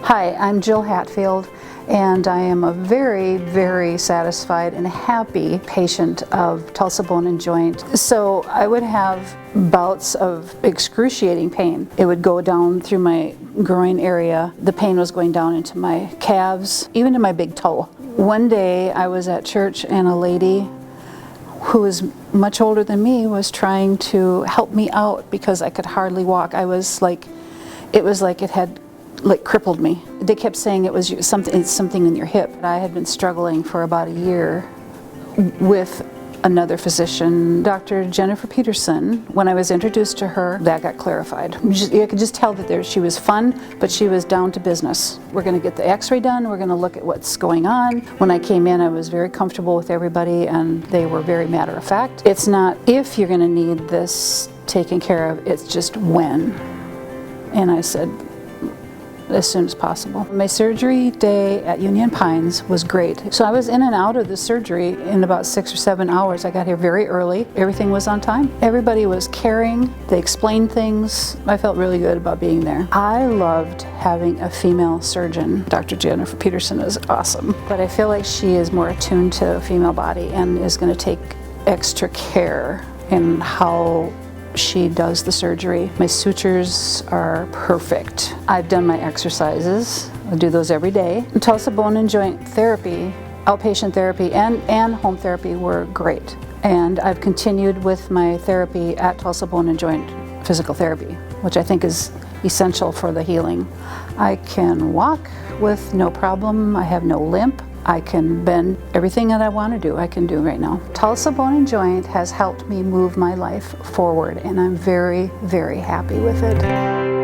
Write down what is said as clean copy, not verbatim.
Hi, I'm Jill Hatfield, and I am a very, very satisfied and happy patient of Tulsa Bone and Joint. So I would have bouts of excruciating pain. It would go down through my groin area. The pain was going down into my calves, even to my big toe. One day I was at church and a lady who was much older than me was trying to help me out because I could hardly walk. It was like it had crippled me. They kept saying it's something in your hip. I had been struggling for about a year with another physician, Dr. Jennifer Peterson. When I was introduced to her, that got clarified. You could just tell that she was fun, but she was down to business. We're going to get the x-ray done, we're going to look at what's going on. When I came in, I was very comfortable with everybody and they were very matter of fact. It's not if you're going to need this taken care of, it's just when. And I said, as soon as possible. My surgery day at Union Pines was great. So I was in and out of the surgery in about 6 or 7 hours. I got here very early. Everything was on time. Everybody was caring. They explained things. I felt really good about being there. I loved having a female surgeon. Dr. Jennifer Peterson is awesome. But I feel like she is more attuned to a female body and is going to take extra care in how she does the surgery. My sutures are perfect. I've done my exercises. I do those every day. Tulsa Bone and Joint therapy, outpatient therapy and home therapy were great. And I've continued with my therapy at Tulsa Bone and Joint physical therapy, which I think is essential for the healing. I can walk with no problem. I have no limp. I can bend. Everything that I want to do, I can do right now. Tulsa Bone and Joint has helped me move my life forward, and I'm very, very happy with it.